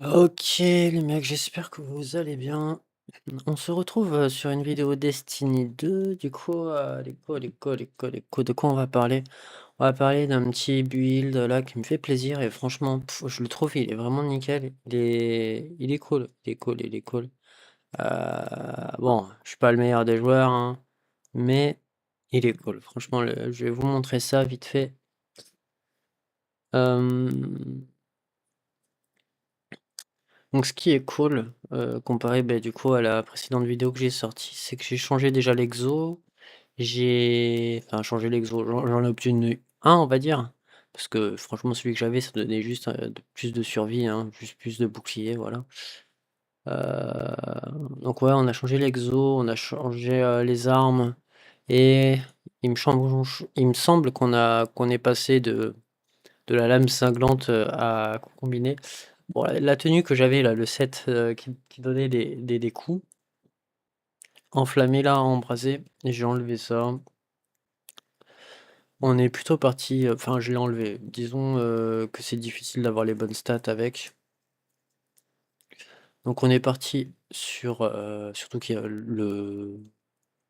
Ok les mecs, j'espère que vous allez bien. On se retrouve sur une vidéo Destiny 2. Du coup, de quoi on va parler? On va parler d'un petit build là qui me fait plaisir et franchement, je le trouve, il est vraiment nickel. Il est cool, il est cool, il est cool. Bon, je suis pas le meilleur des joueurs, hein, mais il est cool. Franchement, je vais vous montrer ça vite fait. Euh, Donc ce qui est cool, comparé, du coup à la précédente vidéo que j'ai sortie, c'est que j'ai changé déjà l'exo. J'ai enfin changé l'exo, j'en ai obtenu un on va dire, parce que franchement celui que j'avais ça donnait juste, plus de survie, hein, juste plus de bouclier, voilà. Donc ouais, on a changé l'exo, on a changé, les armes et il me semble qu'on est passé de la lame cinglante, à combiner. Bon, la tenue que j'avais là, le set qui donnait des coups enflammés là, embrasés, et j'ai enlevé ça. On est plutôt parti, enfin je l'ai enlevé. Disons que c'est difficile d'avoir les bonnes stats avec. Donc on est parti sur, surtout qu'il y a le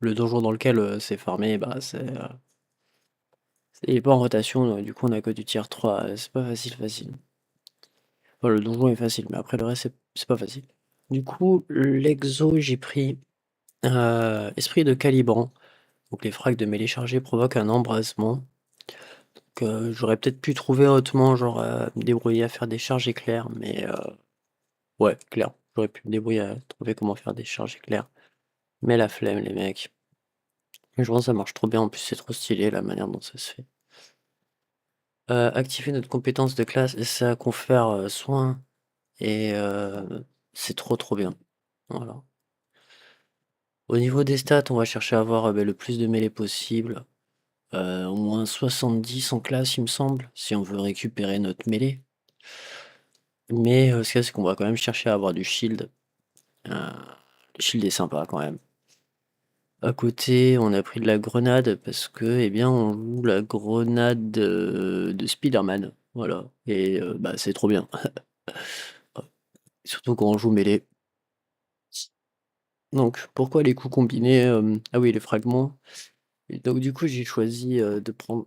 donjon dans lequel c'est farmé, il est pas en rotation, du coup on a que du tier 3, c'est pas facile. Enfin, le donjon est facile, mais après le reste c'est pas facile. Du coup, l'exo, j'ai pris esprit de Caliban. Donc les frags de mêlée chargée provoquent un embrasement. Donc j'aurais peut-être pu trouver autrement, genre me débrouiller à faire des charges éclairs, mais ouais, clair. J'aurais pu me débrouiller à trouver comment faire des charges éclairs. Mais la flemme, les mecs. Mais je pense que ça marche trop bien, en plus c'est trop stylé la manière dont ça se fait. Activer notre compétence de classe, et ça confère soin, et c'est trop bien. Voilà. Au niveau des stats, on va chercher à avoir le plus de mêlées possible. Au moins 70 en classe, il me semble, si on veut récupérer notre mêlée. Mais ce qu'il y a, c'est qu'on va quand même chercher à avoir du shield. Le shield est sympa quand même. À côté, on a pris de la grenade parce que, eh bien, on joue la grenade de Spider-Man. Voilà. Et c'est trop bien. Surtout quand on joue mêlée. Donc, pourquoi les coups combinés? Ah oui, les fragments. Et donc, du coup, j'ai choisi de prendre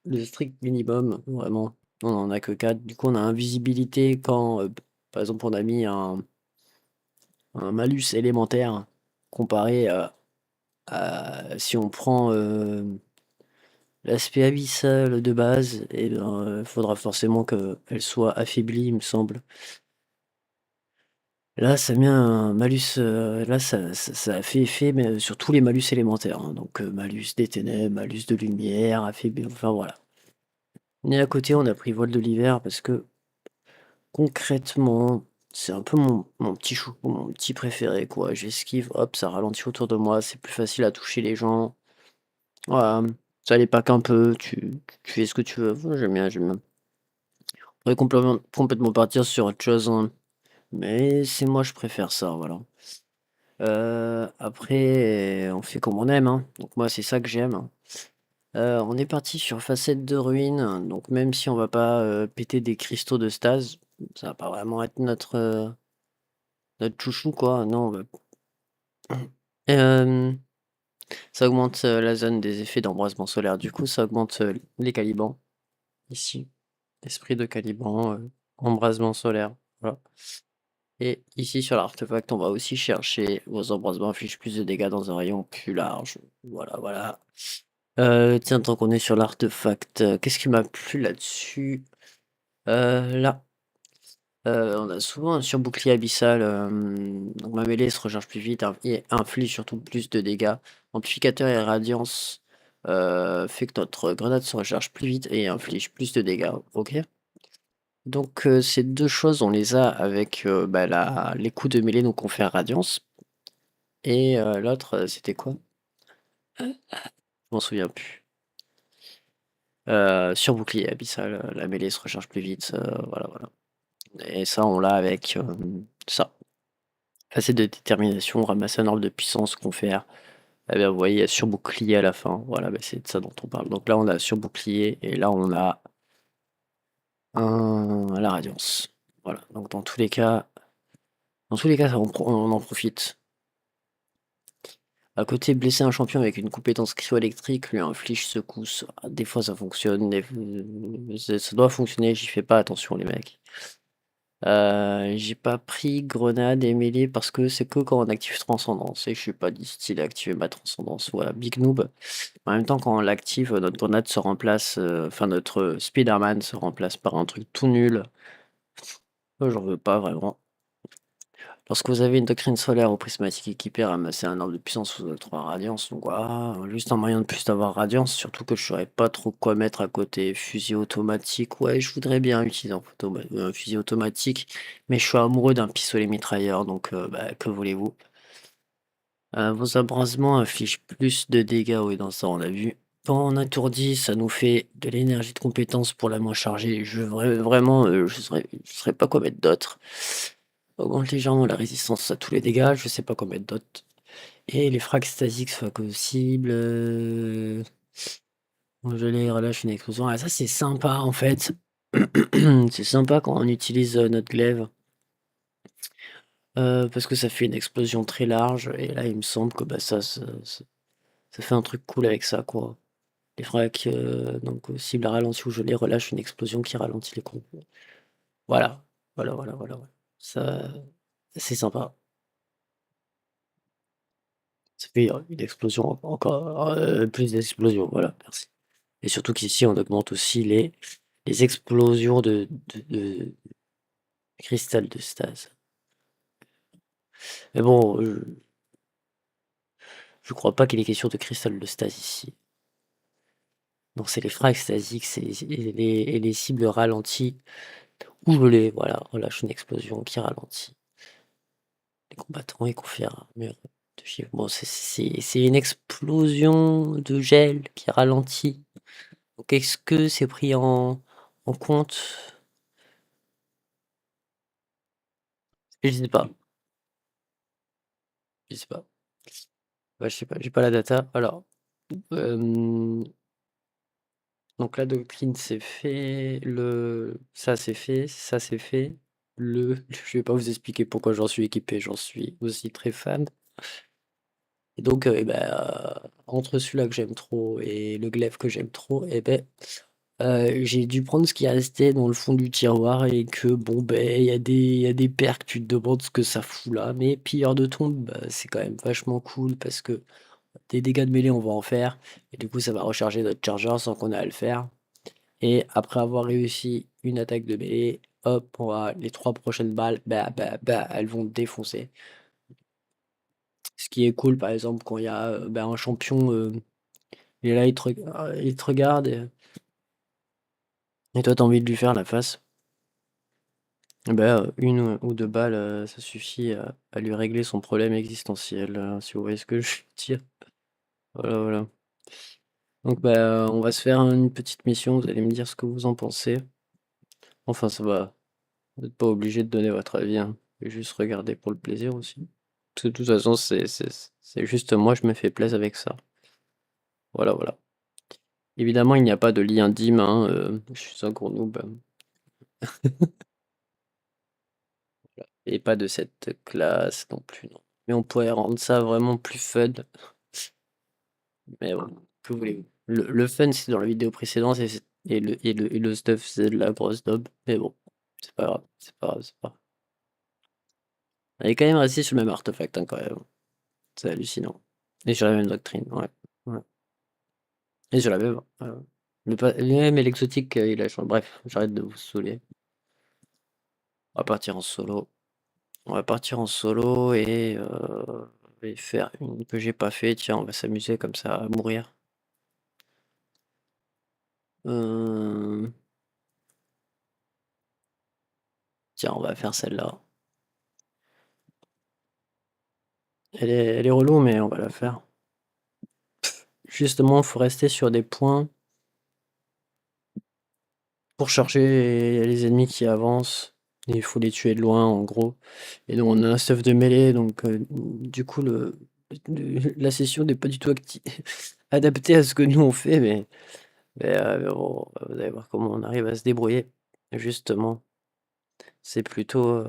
le strict minimum, vraiment. On en a que 4. Du coup, on a invisibilité quand, par exemple, on a mis un malus élémentaire comparé si on prend l'aspect abyssal de base, et ben, faudra forcément qu'elle soit affaiblie, il me semble. Là, ça met un malus, là, ça a fait effet, mais sur tous les malus élémentaires, hein. Donc, malus des ténèbres, malus de lumière, affaibli, enfin voilà. Et à côté, on a pris voile de l'hiver parce que concrètement, c'est un peu mon petit chou, mon petit préféré, quoi. J'esquive, hop, ça ralentit autour de moi, c'est plus facile à toucher les gens. Voilà, ça les pack un peu, tu fais ce que tu veux. Ouais, j'aime bien, j'aime bien. On pourrait complètement partir sur autre chose, hein, mais c'est moi, je préfère ça, voilà. Après, on fait comme on aime, hein. Donc moi, c'est ça que j'aime. On est parti sur facette de ruine, donc même si on va pas péter des cristaux de stase, ça va pas vraiment être notre chouchou, quoi. Non, euh, ça augmente la zone des effets d'embrasement solaire. Du coup, ça augmente les calibans. Ici, esprit de caliban, embrasement solaire. Voilà. Et ici, sur l'artefact, on va aussi chercher vos embrasements infligent plus de dégâts dans un rayon plus large. Voilà, voilà. Tiens, tant qu'on est sur l'artefact, qu'est-ce qui m'a plu là-dessus? Là, on a souvent un surbouclier abyssal, donc ma mêlée se recharge plus vite et inflige surtout plus de dégâts. Amplificateur et radiance fait que notre grenade se recharge plus vite et inflige plus de dégâts. Ok. Donc ces deux choses, on les a avec les coups de mêlée, donc on fait radiance. Et l'autre, c'était quoi? Je m'en souviens plus. Surbouclier abyssal, la mêlée se recharge plus vite, voilà, voilà. Et ça, on l'a avec ça. Facette de détermination, ramasser un ordre de puissance, confère. Eh bien, vous voyez, il y a surbouclier à la fin. Voilà, c'est de ça dont on parle. Donc là, on a surbouclier et là, on a la radiance. Voilà, donc dans tous les cas, on en profite. À côté, blesser un champion avec une compétence cryo-électrique lui inflige secousse. Ah, des fois ça fonctionne, ça doit fonctionner, j'y fais pas attention les mecs. J'ai pas pris grenade et mêlée parce que c'est que quand on active transcendance et je suis pas du style à activer ma transcendance. Voilà, big noob. En même temps, quand on l'active, notre grenade se remplace, enfin notre Spider-Man se remplace par un truc tout nul. Moi, j'en veux pas vraiment. Lorsque vous avez une doctrine solaire ou prismatique équipée, ramassez un orbe de puissance sous 3 radiance. Donc voilà, juste un moyen de plus d'avoir radiance, surtout que je saurais pas trop quoi mettre à côté. Fusil automatique, ouais, je voudrais bien utiliser un fusil automatique, mais je suis amoureux d'un pistolet mitrailleur, donc bah, que voulez-vous? Vos abrasements infligent plus de dégâts, oui, dans ça on l'a vu. Quand on étourdit, ça nous fait de l'énergie de compétence pour la moins chargée. Vraiment, je saurais pas quoi mettre d'autre. Augmente légèrement la résistance à tous les dégâts, je sais pas quoi mettre d'autre. Et les frags stasiques soit possible. Congelé, relâche une explosion. Ah, ça c'est sympa en fait. C'est sympa quand on utilise notre glaive. Parce que ça fait une explosion très large. Et là, il me semble que bah, ça fait un truc cool avec ça, quoi. Les frags, donc cible à ralenti ou gelé, relâche une explosion qui ralentit les coups. Voilà. Voilà, voilà, voilà, voilà. Ça, c'est sympa. Ça fait une explosion encore, plus d'explosions, voilà, merci. Et surtout qu'ici, on augmente aussi les explosions de cristal de stase. Mais bon, je crois pas qu'il y ait question de cristal de stase ici. Non, c'est les frags stasiques, et les cibles ralenties ou gelées, voilà, relâche une explosion qui ralentit. Les combattants et confèrent un mur de chiffres. Bon, c'est une explosion de gel qui ralentit. Donc est-ce que c'est pris en compte? Je sais pas, je sais pas. Ouais, je sais pas, j'ai pas la data. Alors, hem, donc la doctrine c'est fait, ça c'est fait, ça c'est fait. Je vais pas vous expliquer pourquoi j'en suis équipé, j'en suis aussi très fan. Et donc, entre celui-là que j'aime trop et le glaive que j'aime trop, et beh, j'ai dû prendre ce qui restait dans le fond du tiroir et que bon, ben il y a des paires que tu te demandes ce que ça fout là, mais pilleur de tombe, bah, c'est quand même vachement cool parce que des dégâts de mêlée, on va en faire et du coup, ça va recharger notre chargeur sans qu'on ait à le faire et après avoir réussi une attaque de mêlée, hop, on va les 3 prochaines balles, elles vont défoncer. Ce qui est cool, par exemple, quand il y a, un champion, il est là, il te regarde et toi, tu as envie de lui faire la face. Une ou 2 balles, ça suffit à lui régler son problème existentiel, si vous voyez ce que je veux dire. Voilà, voilà. Donc on va se faire une petite mission, vous allez me dire ce que vous en pensez. Enfin ça va, vous n'êtes pas obligé de donner votre avis, hein. Vous pouvez juste regarder pour le plaisir aussi. Parce que de toute façon, c'est juste moi, je me fais plaisir avec ça. Voilà, voilà. Évidemment, il n'y a pas de lien DIM, hein, je suis un gros noob. Et pas de cette classe non plus, non. Mais on pourrait rendre ça vraiment plus fun. Mais bon, que voulez-vous? Le fun, c'est dans la vidéo précédente et le stuff, c'est de la grosse daube. Mais bon, c'est pas grave, c'est pas grave, c'est pas grave. On est quand même resté sur le même artefact, hein, quand même. C'est hallucinant. Et sur la même doctrine, ouais. Ouais. Et sur la même. Mais l'exotique, il a changé. Bref, j'arrête de vous saouler. On va partir en solo. On va partir en solo et faire une que j'ai pas fait. Tiens, on va s'amuser comme ça à mourir. Euh, Tiens, on va faire celle-là. Elle est relou, mais on va la faire. Justement, il faut rester sur des points pour charger les ennemis qui avancent. Et il faut les tuer de loin, en gros. Et donc, on a un stuff de mêlée, donc du coup, la session n'est pas du tout adaptée à ce que nous on fait, mais bon, vous allez voir comment on arrive à se débrouiller, justement. C'est plutôt,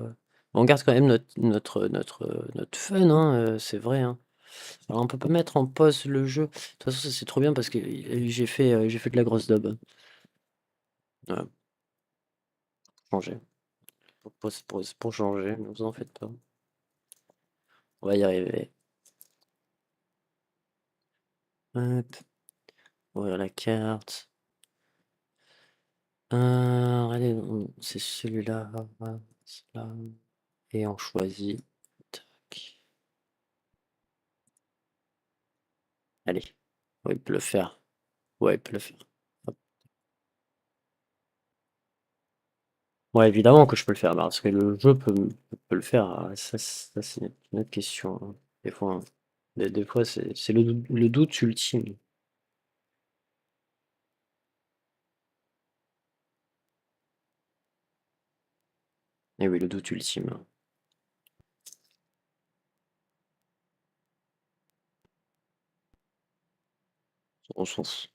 on garde quand même notre fun, hein, c'est vrai, hein. Alors on peut pas mettre en pause le jeu. De toute façon, ça c'est trop bien parce que, j'ai fait de la grosse dub. Ouais, changer. Pour changer, ne vous en faites pas. On va y arriver. Hop, ouvrir la carte. Allez, c'est celui-là, celui-là, et on choisit. Tac. Allez. Ouais, il peut le faire. Ouais, il peut le faire. Hop. Ouais, évidemment que je peux le faire, parce que le jeu peut le faire. Ça, c'est une autre question, hein. Des fois, hein. Des fois, c'est le doute ultime. Et oui, le doute ultime. On s'en fout.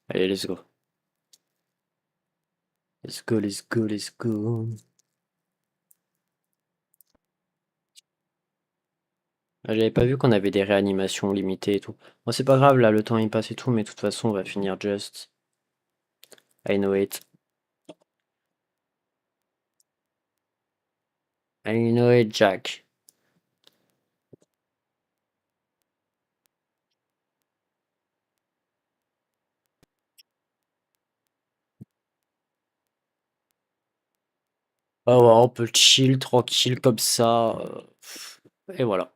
Allez, let's go. Let's go, let's go, let's go. Ah, j'avais pas vu qu'on avait des réanimations limitées et tout. Bon, c'est pas grave, là, le temps il passe et tout, mais de toute façon, on va finir Just. I know it. I know it, Jack. Ah ouais, on peut chill, tranquille, comme ça. Et voilà.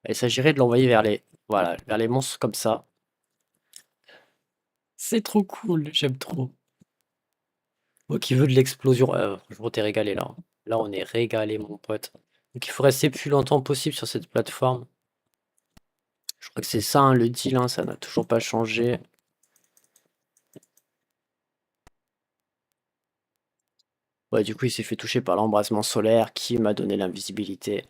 Il s'agirait de l'envoyer vers les... Voilà, vers les monstres comme ça. C'est trop cool, j'aime trop. Moi qui veux de l'explosion. Franchement, t'es régalé là. Là, on est régalé, mon pote. Donc, il faut rester le plus longtemps possible sur cette plateforme. Je crois que c'est ça, hein, le deal, hein, ça n'a toujours pas changé. Ouais, du coup, il s'est fait toucher par l'embrasement solaire qui m'a donné l'invisibilité.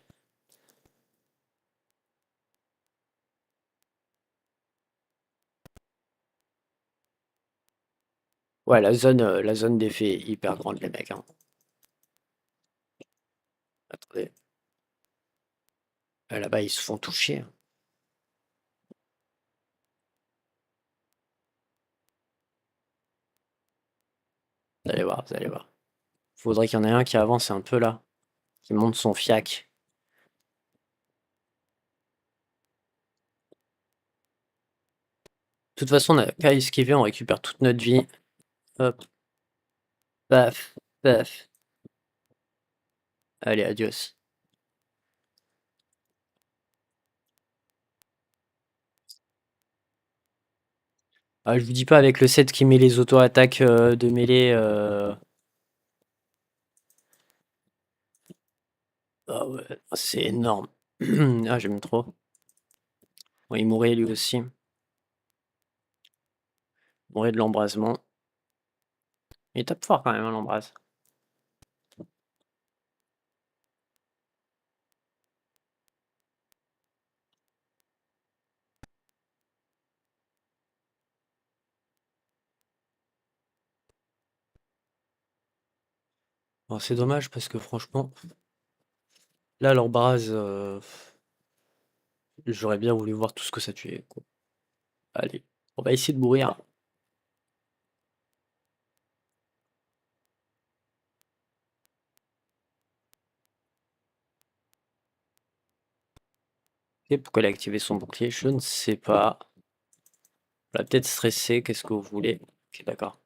Ouais, la zone d'effet est hyper grande, les mecs, hein. Attendez. Là-bas, ils se font toucher, hein. Vous allez voir, vous allez voir. Faudrait qu'il y en ait un qui avance un peu là, qui monte son fiac. De toute façon, on n'a qu'à esquiver, on récupère toute notre vie. Hop, paf, paf. Allez, adios. Ah, je vous dis pas avec le set qui met les auto-attaques de mêlée. Ah ouais, c'est énorme. Ah, j'aime trop. Bon, il mourrait lui aussi. Il mourrait de l'embrasement. Il tape fort quand même, hein, l'embrase. Bon, c'est dommage parce que franchement, là, l'embrase, j'aurais bien voulu voir tout ce que ça tuait, quoi. Allez, on va essayer de mourir. Ok, pourquoi elle a activé son bouclier? Je ne sais pas. On va peut-être stresser, qu'est-ce que vous voulez? Ok, d'accord.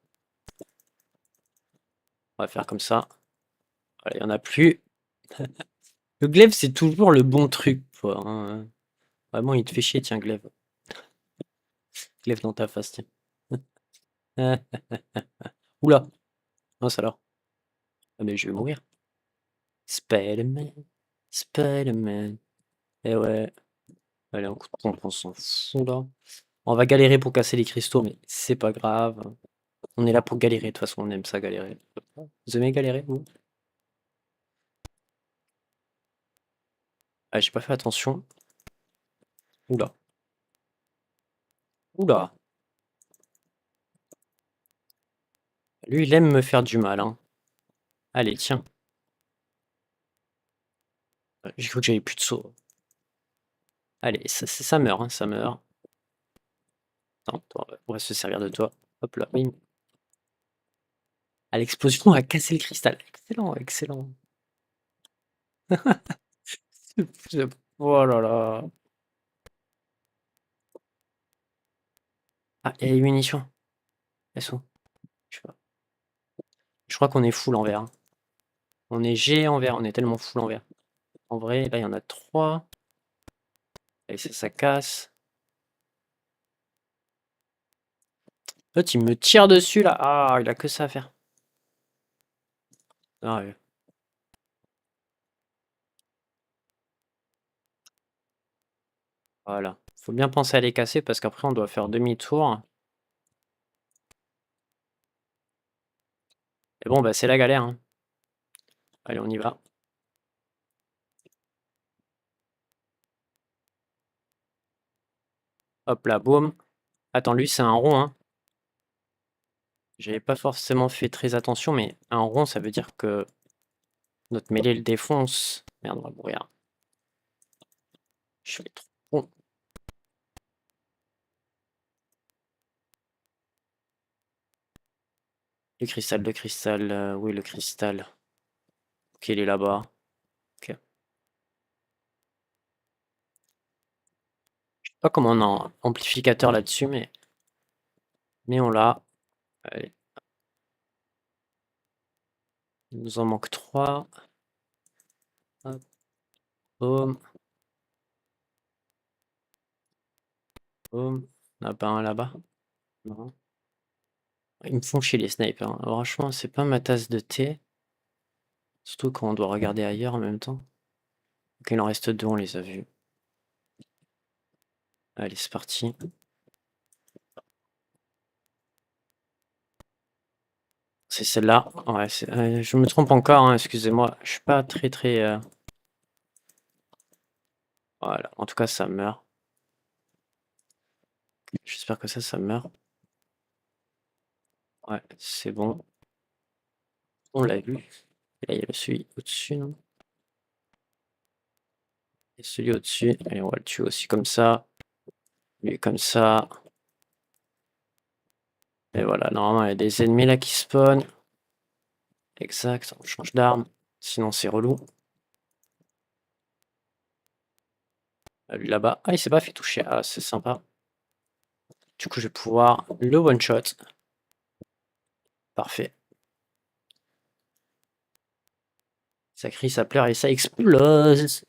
On va faire comme ça. Voilà, il n'y en a plus. Le glaive, c'est toujours le bon truc, quoi, hein. Vraiment, il te fait chier, tiens, glaive. Glaive dans ta face, tiens. Oula! Mince alors. Ah, mais je vais mourir. Spider-Man. Spider-Man. Eh ouais. Allez, un coup de pompe, on s'en fout, là. On va galérer pour casser les cristaux, mais c'est pas grave. On est là pour galérer, de toute façon, on aime ça galérer. Vous aimez galérer, vous? Ah, j'ai pas fait attention. Oula. Oula. Lui, il aime me faire du mal, hein. Allez, tiens. J'ai cru que j'avais plus de saut. Allez, ça meurt, hein, ça meurt. Attends, on va se servir de toi. Hop là, bim. À l'explosion a cassé le cristal. Excellent, excellent. Oh là là. Ah, il y a les munitions. Elles sont. Je sais pas. Je crois qu'on est full en vert, hein. On est G en vert, on est tellement full en vert. En vrai, là, il y en a 3. Et ça casse. L'autre, il me tire dessus, là. Ah, il a que ça à faire. Ah, ouais. Voilà. Faut bien penser à les casser parce qu'après, on doit faire demi-tour. Et bon, bah, c'est la galère, hein. Allez, on y va. Hop là, boum. Attends, lui, c'est un rond, hein. J'avais pas forcément fait très attention, mais un rond, ça veut dire que notre mêlée le défonce. Merde, on va mourir. Je fais trop rond. Le cristal, oui, le cristal. Ok, il est là-bas. Ok. Je sais pas comment on a un amplificateur là-dessus, mais on l'a. Allez. Il nous en manque 3. Hop. Boum. Boum. On a pas un là-bas? Non. Ils me font chier les snipes, hein. Franchement, c'est pas ma tasse de thé. Surtout quand on doit regarder ailleurs en même temps. Ok, il en reste 2, on les a vus. Allez, c'est parti. C'est celle-là. Ouais, je me trompe encore, hein, excusez-moi. Je suis pas très... Voilà, en tout cas, ça meurt. J'espère que ça meurt. Ouais, c'est bon. On l'a vu. Et là, il y a celui au-dessus, non? Et celui au-dessus. Allez, on va le tuer aussi comme ça. Lui comme ça. Et voilà, normalement, il y a des ennemis là qui spawnent. Exact, on change d'arme. Sinon, c'est relou. Lui là-bas. Ah, il s'est pas fait toucher. Ah, c'est sympa. Du coup, je vais pouvoir le one-shot. Parfait. Ça crie, ça pleure et ça explose.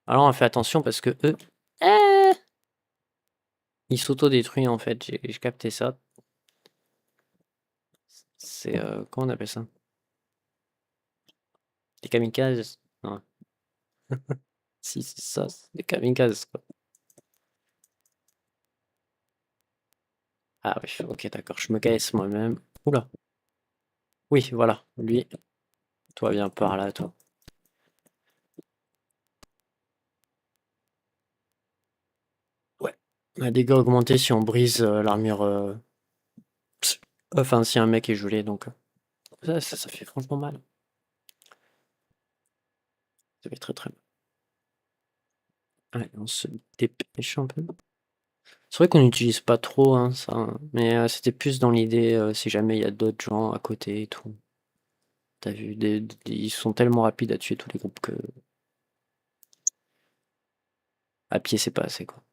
Alors, on fait attention parce que eux... ils s'auto-détruisent en fait. J'ai capté ça. C'est... comment on appelle ça? Des kamikazes? Non. Si, c'est ça. C'est des kamikazes, quoi. Ah oui, ok, d'accord. Je me casse moi-même. Oula. Oui, voilà. Lui. Toi, viens par là, toi. Ouais. Un dégâts augmenté si on brise l'armure. Enfin, si un mec est gelé, donc. Ça fait franchement mal. Ça fait très très mal. Allez, on se dépêche un peu. C'est vrai qu'on n'utilise pas trop hein, ça, hein, mais c'était plus dans l'idée si jamais il y a d'autres gens à côté et tout. T'as vu, ils sont tellement rapides à tuer tous les groupes que à pied c'est pas assez quoi.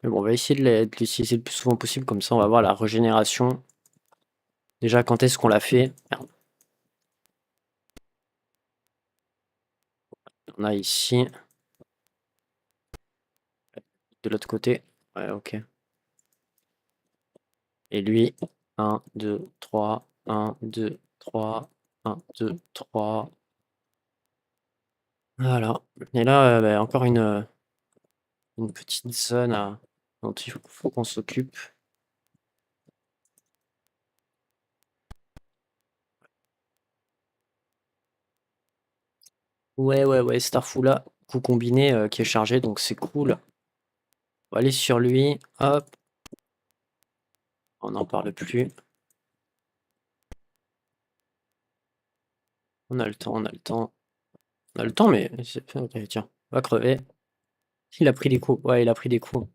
Mais bon, on va essayer de l'utiliser le plus souvent possible, comme ça on va voir la régénération. Déjà, quand est-ce qu'on l'a fait? Merde. On a ici. De l'autre côté. Ouais, ok. Et lui, 1, 2, 3, 1, 2, 3, 1, 2, 3. Voilà. Et là, bah, encore une petite zone dont il faut qu'on s'occupe. Ouais, Starfou là, coup combiné qui est chargé, donc c'est cool. On va aller sur lui, hop. On n'en parle plus. On a le temps, on a le temps. On a le temps, mais ok, tiens, on va crever. Il a pris des coups. Ouais, il a pris des coups.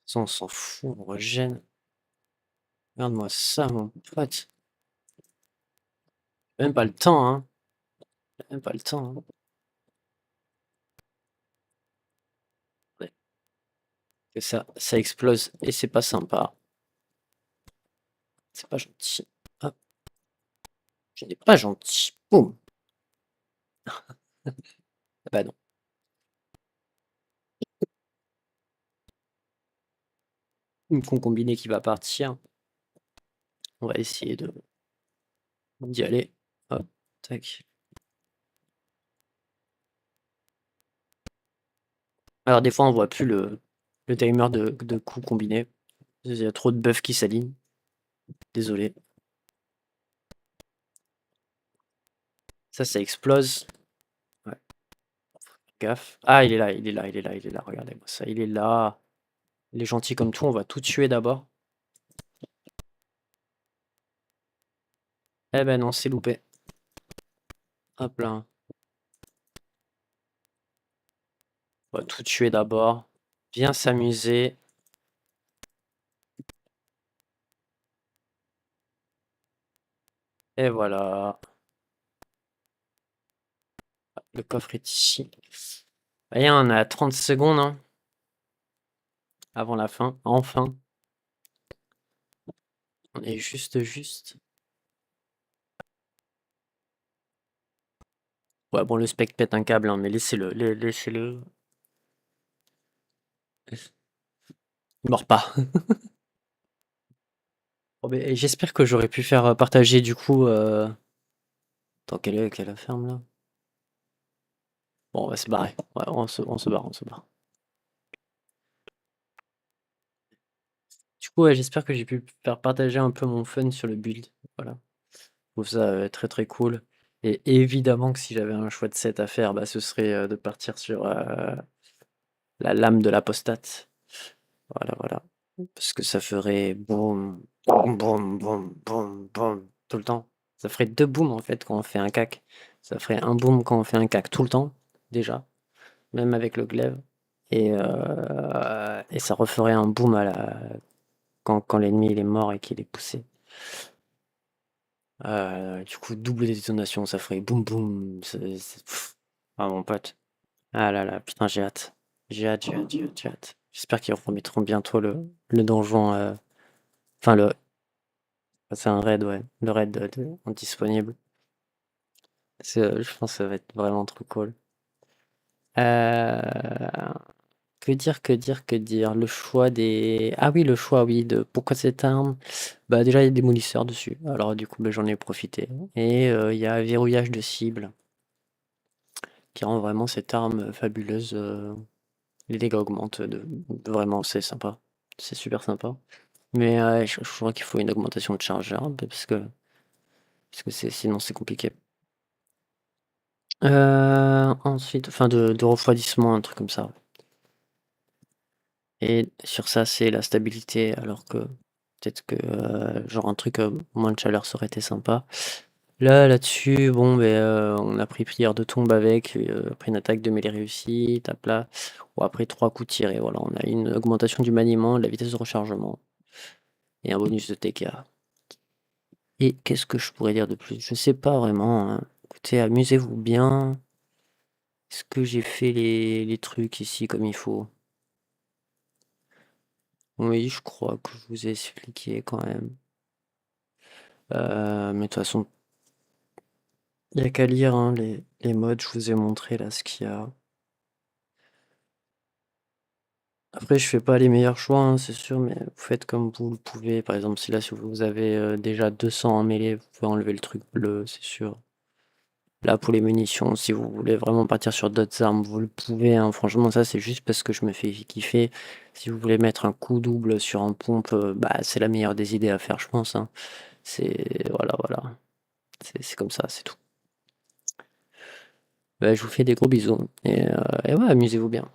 Ça, on s'en fout, on régène. Regarde-moi ça, mon pote. Même pas le temps, hein. Même pas le temps, hein. Ouais. Que ça explose et c'est pas sympa. C'est pas gentil. Hop. Je n'ai pas gentil. Boum. Bah non. Une con combiné qui va partir. On va essayer d'y aller. Hop. Tac. Alors des fois on voit plus le timer de coups combinés. Il y a trop de buffs qui s'alignent. Désolé. Ça explose. Ouais. Gaffe. Ah, il est là, il est là, il est là, il est là. Regardez-moi ça, il est là. Il est gentil comme tout, on va tout tuer d'abord. Eh ben non, c'est loupé. Hop là. On va tout tuer d'abord. Bien s'amuser. Et voilà. Le coffre est ici. Voyez, on a 30 secondes hein, avant la fin. Enfin. On est juste. Ouais, bon, le spec pète un câble, hein, mais laissez-le. Laissez-le. Il mord pas. Oh, mais j'espère que j'aurais pu faire partager du coup. Attends, quelle est la ferme là? Bon, on va se barrer. Ouais, on se barre, on se barre. Du coup, ouais, j'espère que j'ai pu faire partager un peu mon fun sur le build. Voilà. Je trouve ça très très cool. Et évidemment que si j'avais un choix de set à faire, bah, ce serait de partir sur la lame de l'apostate. Voilà, voilà. Parce que ça ferait boum, boum, boum, boum, boum, boum, tout le temps. Ça ferait deux booms en fait quand on fait un cac. Ça ferait un boom quand on fait un cac tout le temps, déjà, même avec le glaive. Et ça referait un boom quand l'ennemi il est mort et qu'il est poussé. Du coup, double détonation, ça ferait boum boum. Ah mon pote. Ah là là, putain, j'ai hâte. J'ai hâte, j'ai hâte, j'ai hâte, j'ai hâte. J'espère qu'ils remettront bientôt le donjon. Enfin, c'est un raid, ouais. Le raid disponible. Je pense que ça va être vraiment trop cool. Euh, Que dire, que dire, que dire? Le choix des. Ah oui, le choix, oui, de pourquoi cette arme? Bah déjà, il y a des démolisseurs dessus. Alors du coup, bah, j'en ai profité. Et il y a verrouillage de cible qui rend vraiment cette arme fabuleuse. Les dégâts augmentent. Vraiment, c'est sympa. C'est super sympa. Mais je crois qu'il faut une augmentation de chargeur parce que sinon c'est compliqué. Ensuite, enfin de refroidissement, un truc comme ça. Et sur ça, c'est la stabilité, alors que peut-être que genre un truc moins de chaleur ça aurait été sympa. Là-dessus, bon, ben, on a pris prière de tombe avec, après une attaque de mêlée réussie, tape là. Ou après 3 coups tirés, voilà, on a une augmentation du maniement, de la vitesse de rechargement et un bonus de TK. Et qu'est-ce que je pourrais dire de plus? Je sais pas vraiment, hein. Écoutez, amusez-vous bien. Est-ce que j'ai fait les trucs ici comme il faut? Oui, je crois que je vous ai expliqué quand même. Mais de toute façon, il n'y a qu'à lire hein, les modes, je vous ai montré là ce qu'il y a. Après, je fais pas les meilleurs choix, hein, c'est sûr, mais vous faites comme vous le pouvez. Par exemple, si vous avez déjà 200 en mêlée, vous pouvez enlever le truc bleu, c'est sûr. Là, pour les munitions, si vous voulez vraiment partir sur d'autres armes, vous le pouvez, hein. Franchement, ça, c'est juste parce que je me fais kiffer. Si vous voulez mettre un coup double sur un pompe, bah, c'est la meilleure des idées à faire, je pense, hein. Voilà, voilà. C'est comme ça, c'est tout. Bah, je vous fais des gros bisous et ouais, amusez-vous bien.